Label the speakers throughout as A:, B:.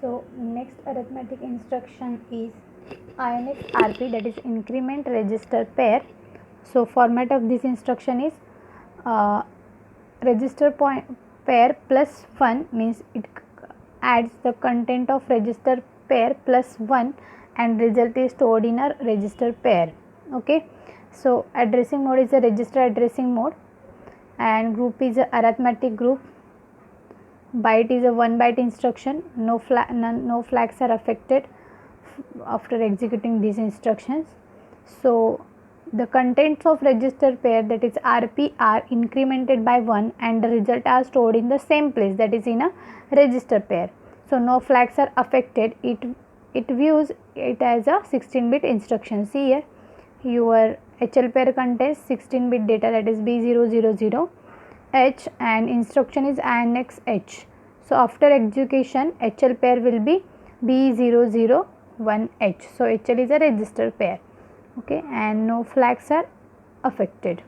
A: So next arithmetic instruction is INX RP, that is increment register pair. So format of this instruction is register point pair plus 1, means it adds the content of register pair plus 1 and result is stored in a register pair. Okay, so addressing mode is a register addressing mode and group is a arithmetic group. Byte is a 1 byte instruction. No flags are affected after executing these instructions. So the contents of register pair, that is RP, are incremented by 1 and the result are stored in the same place, that is in a register pair. So no flags are affected. It views it as a 16-bit instruction. See here, your HL pair contains 16-bit data, that is B000 H, and instruction is INX H. So after execution, HL pair will be B001 H. So HL is a register pair. Okay, and no flags are affected.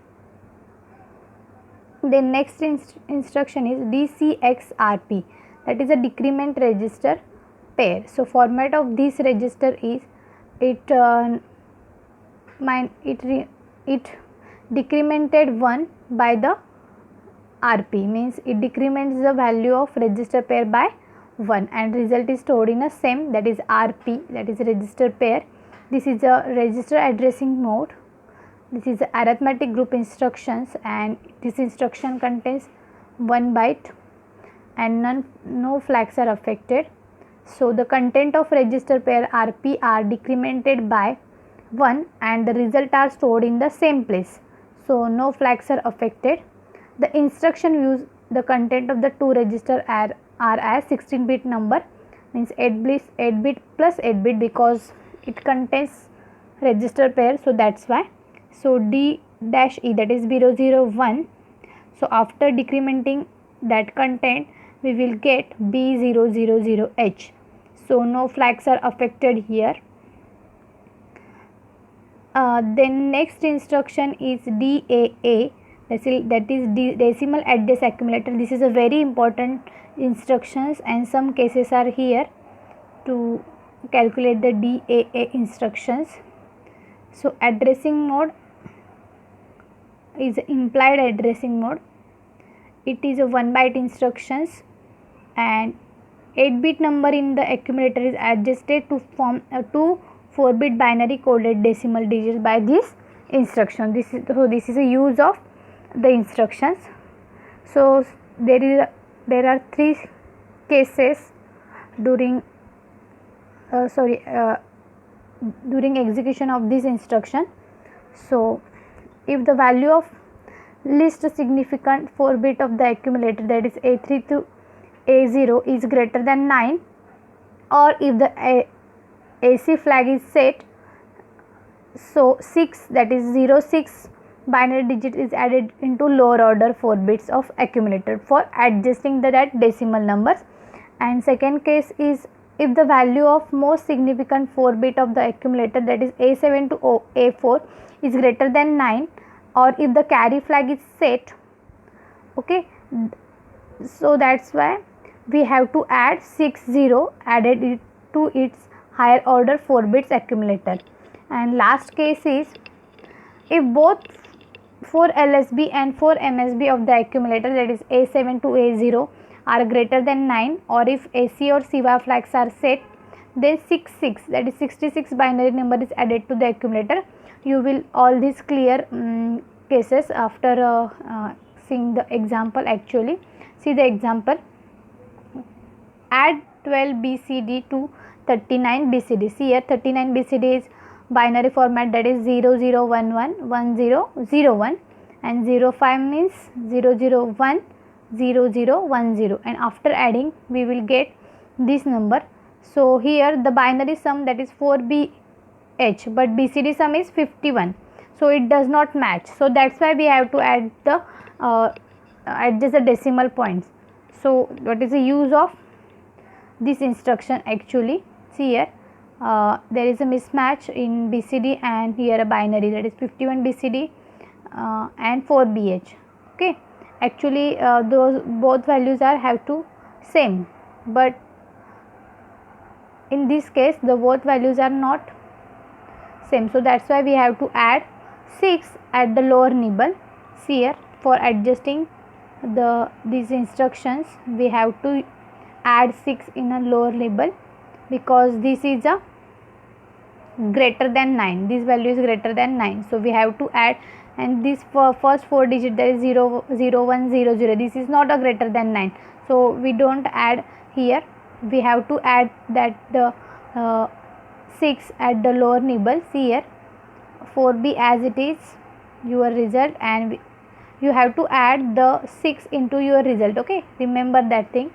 A: The next instruction is DCXRP, that is a decrement register pair. So format of this register is it decremented 1 by the RP, means it decrements the value of register pair by 1 and result is stored in a same, that is RP, that is register pair. This is a register addressing mode. This is arithmetic group instructions and this instruction contains 1 byte and no flags are affected. So the content of register pair RP are decremented by 1 and the result are stored in the same place. So no flags are affected. The instruction views the content of the two register are as 16-bit number, means 8 bit plus 8 bit because it contains register pair, so that's why. So D dash E, that is 001. So after decrementing that content we will get B000H. So no flags are affected here. Then next instruction is DAA, that is decimal address accumulator. This is a very important instructions and some cases are here to calculate the DAA instructions. So addressing mode is implied addressing mode. It is a 1 byte instructions and 8-bit number in the accumulator is adjusted to form a 4-bit binary coded decimal digits by this instruction. This is a use of the instructions. So there are 3 cases during execution of this instruction. So if the value of least significant 4-bit of the accumulator, that is A3 to A0, is greater than 9, or if the AC flag is set, so 6, that is 06 binary digit is added into lower order 4 bits of accumulator for adjusting that decimal numbers. And second case is if the value of most significant 4 bit of the accumulator, that is A7 to A4, is greater than 9, or if the carry flag is set. Okay, so that's why we have to add 60 added it to its higher order 4 bits accumulator. And last case is if both 4 LSB and 4 MSB of the accumulator, that is A7 to A0, are greater than 9, or if AC or CY flags are set, then 66, that is 66 binary number is added to the accumulator. You will all these clear cases after seeing the example. Actually, see the example. Add 12 BCD to 39 BCD. See here, 39 BCD is binary format, that is 0011 1001, and 05 means 001 0010, and after adding we will get this number. So here the binary sum, that is 4BH, but BCD sum is 51, so it does not match. So that's why we have to add the adjust the decimal points. So what is the use of this instruction? Actually, see here, there is a mismatch in BCD and here a binary, that is 51 BCD and 4BH. Okay, actually those both values are have to same, but in this case the both values are not same, so that's why we have to add 6 at the lower nibble. See here, for adjusting these instructions we have to add 6 in a lower nibble, because this is a greater than 9, this value is greater than 9, so we have to add. And this first 4 digit, that is 0 0 1 0 0, this is not a greater than 9, so we don't add here. We have to add that the 6 at the lower nibble. See here, 4b as it is your result, and you have to add the 6 into your result. Okay, remember that thing.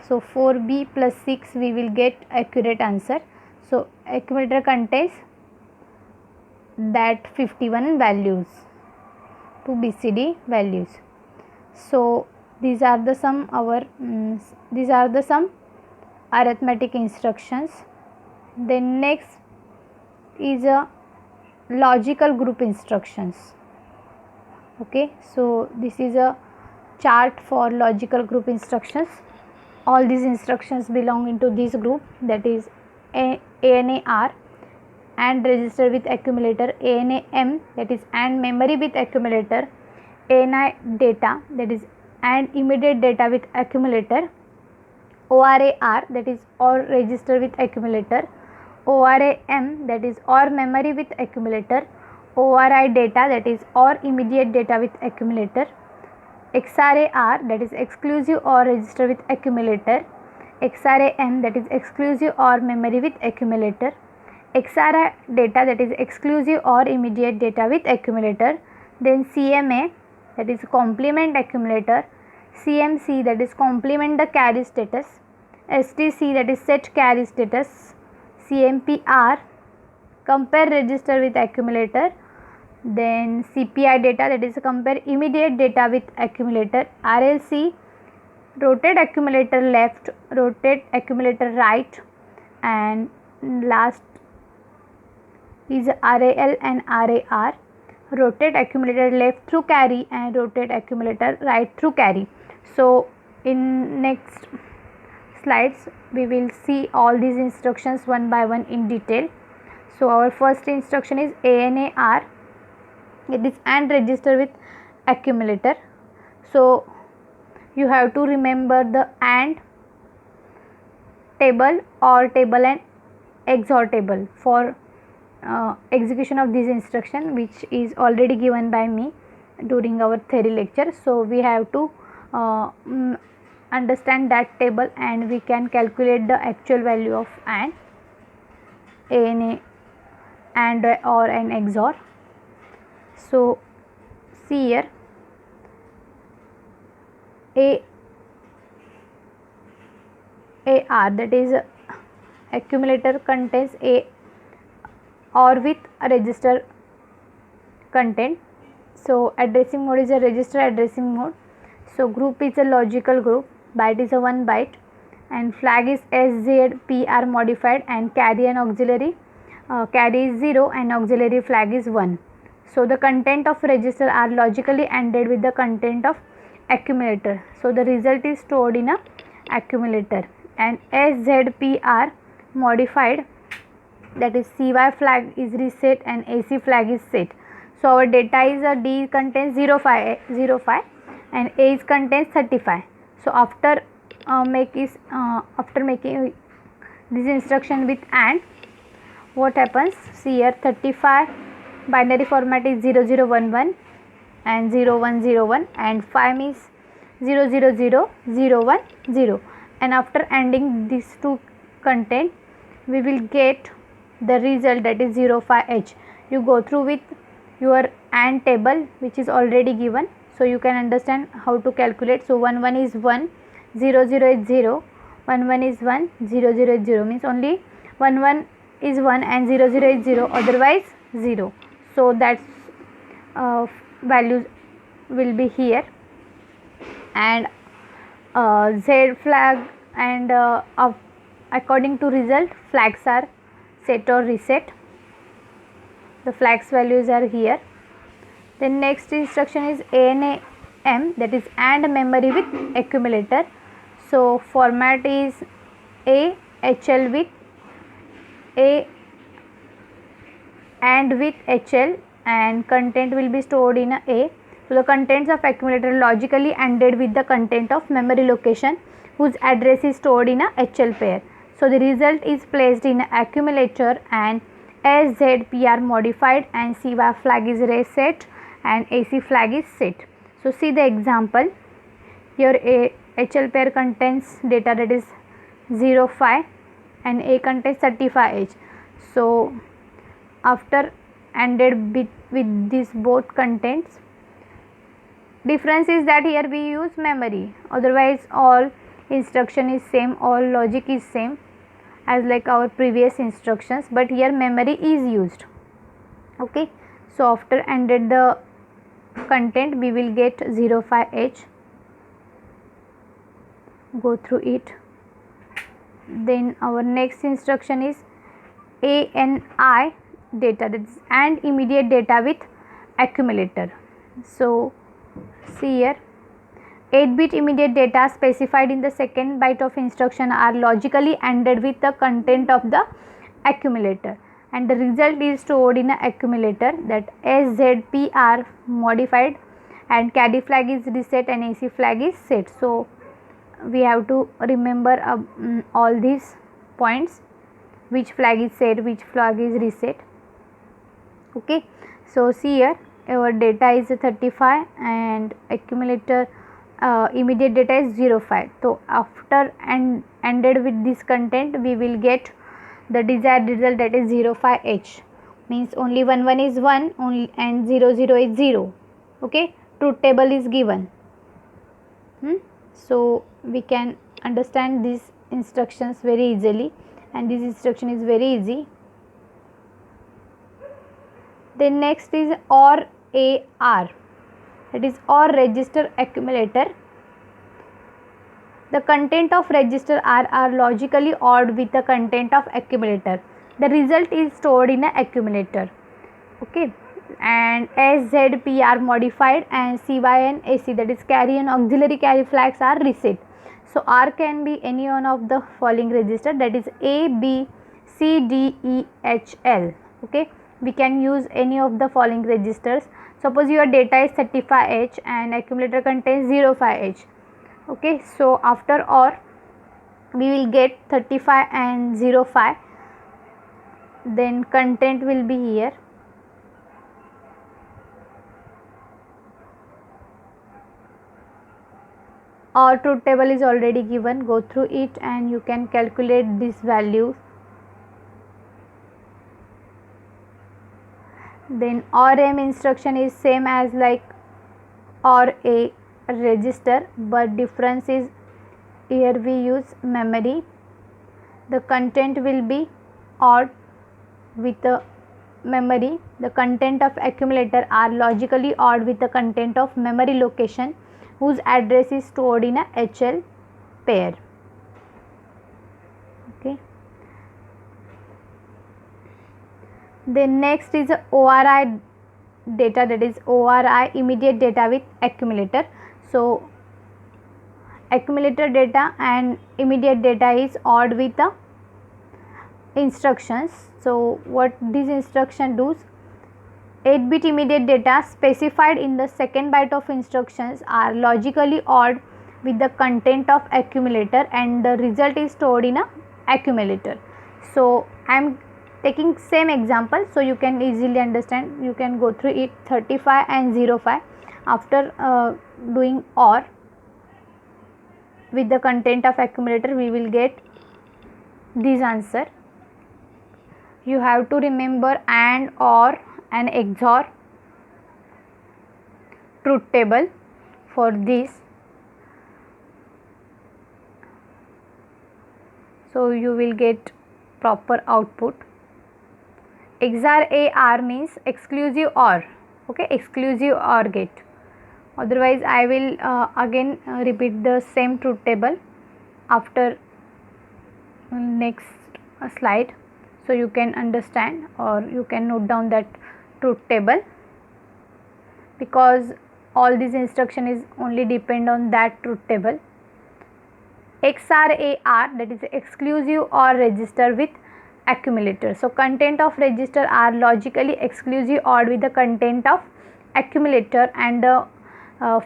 A: So 4b plus 6 we will get accurate answer. So accumulator contains that 51 values, 2 BCD values. So these are the some arithmetic instructions. Then next is a logical group instructions. Okay, so this is a chart for logical group instructions. All these instructions belong into this group, that is ANAR, and register with accumulator, ANAM, that is and memory with accumulator, ANI data, that is and immediate data with accumulator, ORAR, that is or register with accumulator, ORAM, that is or memory with accumulator, ORI data, that is or immediate data with accumulator, XRAR, that is exclusive or register with accumulator, XRAM, that is exclusive or memory with accumulator, XRI data, that is exclusive or immediate data with accumulator. Then CMA, that is complement accumulator, CMC, that is complement the carry status, STC, that is set carry status, CMPR, compare register with accumulator. Then CPI data, that is compare immediate data with accumulator, RLC, rotate accumulator left, rotate accumulator right, and last is RAL and RAR, rotate accumulator left through carry and rotate accumulator right through carry. So in next slides we will see all these instructions one by one in detail. So our first instruction is ANAR, it is and register with accumulator. So you have to remember the AND table, OR table and XOR table for execution of this instruction, which is already given by me during our theory lecture. So we have to understand that table, and we can calculate the actual value of AND, ANA, AND, OR and XOR. So see here, AR, that is accumulator contains a OR with a register content. So addressing mode is a register addressing mode. So group is a logical group, byte is a 1 byte, and flag is SZPR modified, and carry and auxiliary, carry is 0 and auxiliary flag is 1. So the content of register are logically ANDed with the content of accumulator. So the result is stored in a accumulator. And SZPR modified, that is CY flag is reset and AC flag is set. So our data is a D contains 05 and A is contains 35. So after making this instruction with AND, what happens? See here, 35 binary format is 0011 and 0101, and 5 is 000010, and after ANDing these two content we will get the result, that is 05H. You go through with your AND table which is already given, so you can understand how to calculate. So 11 is 1, 00 is 0, 11 is 1, 00 is 0, means only 11 is 1 and 00 is 0, otherwise 0. So that's values will be here, and Z flag and according to result flags are set or reset. The flags values are here. The next instruction is ANAM, that is AND memory with accumulator. So format is A HL with A and with HL, and content will be stored in A. So the contents of accumulator logically ANDed with the content of memory location whose address is stored in a HL pair. So the result is placed in accumulator and SZP are modified and CY flag is reset and AC flag is set. So see the example. Here a HL pair contains data that is 05 and A contains 35H. So after ANDed with these both contents, difference is that here we use memory, otherwise all instruction is same, all logic is same as like our previous instructions, but here memory is used. Okay, so after ANDed the content we will get 05H. Go through it. Then our next instruction is ANI data, that is and immediate data with accumulator. So see here, 8-bit immediate data specified in the second byte of instruction are logically ANDed with the content of the accumulator, and the result is stored in the accumulator, that SZP are modified and carry flag is reset and AC flag is set. So we have to remember all these points, which flag is set, which flag is reset. Okay, so see here our data is 35 and accumulator immediate data is 05. So after ANDed with this content we will get the desired result, that is 05H, means only 1 is 1 only and 0 is 0. Okay, truth table is given. So we can understand these instructions very easily, and this instruction is very easy. Then next is OR AR, that is OR register accumulator. The content of register R are logically ORed with the content of accumulator. The result is stored in an accumulator. Okay, and SZP are modified and CY and AC, that is carry and auxiliary carry flags, are reset. So R can be any one of the following register, that is A, B, C, D, E, H, L. Okay, we can use any of the following registers. Suppose your data is 35H and accumulator contains 05H. Okay, so after OR we will get 35 and 05, then content will be here. Or truth table is already given, go through it and you can calculate these values. Then ORM instruction is same as like OR A register, but difference is here we use memory. The content will be ORed with the memory. The content of accumulator are logically ORed with the content of memory location whose address is stored in a HL pair. Okay. Then next is ORI data, that is ORI immediate data with accumulator. So accumulator data and immediate data is ORed with the instructions. So what this instruction does, 8-bit immediate data specified in the second byte of instructions are logically ORed with the content of accumulator and the result is stored in a accumulator. So I am taking same example so you can easily understand, you can go through it. 35 and 05, after doing OR with the content of accumulator we will get this answer. You have to remember AND, OR and XOR truth table for this. So you will get proper output. XOR AR means exclusive OR. Okay, exclusive OR gate. Otherwise I will again repeat the same truth table after next slide, so you can understand or you can note down that truth table, because all this instruction is only depend on that truth table. XOR AR, that is exclusive OR register with accumulator. So content of register are logically exclusive OR with the content of accumulator, and the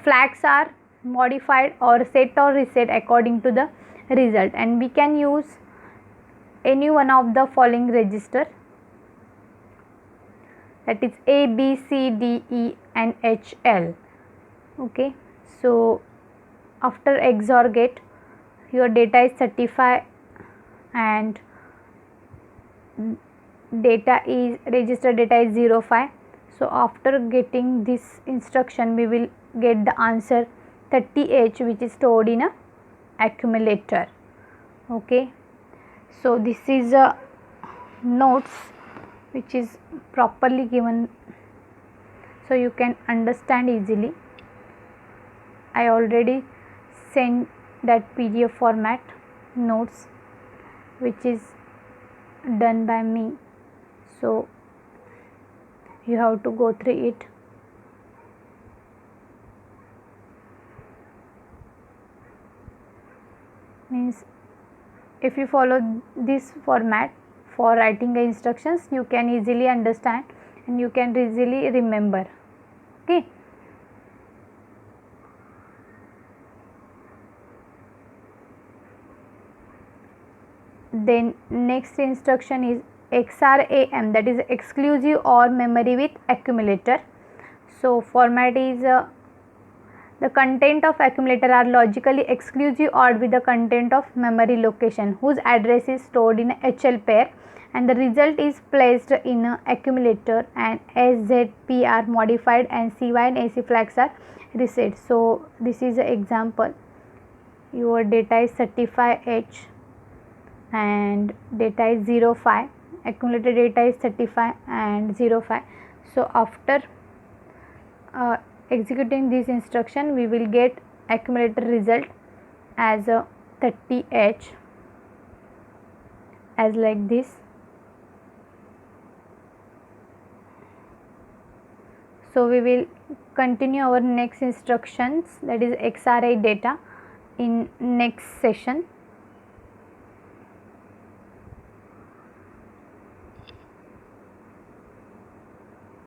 A: flags are modified or set or reset according to the result, and we can use any one of the following register, that is A, B, C, D, E and H, L. Okay, so after XOR gate your data is 35 and data is register data is 05. So after getting this instruction we will get the answer 30H, which is stored in a accumulator. Okay, so this is a notes which is properly given, so you can understand easily. I already sent that PDF format notes which is done by me, so you have to go through it. Means if you follow this format for writing the instructions, you can easily understand and you can easily remember. Okay, then next instruction is XRAM, that is exclusive OR memory with accumulator. So format is the content of accumulator are logically exclusive OR with the content of memory location whose address is stored in a HL pair, and the result is placed in a accumulator, and SZP are modified and CY and AC flags are reset. So this is an example. Your data is 35H and data is 05, accumulated data is 35 and 05. So after executing this instruction we will get accumulator result as a 30H, as like this. So we will continue our next instructions, that is XRI data, in next session.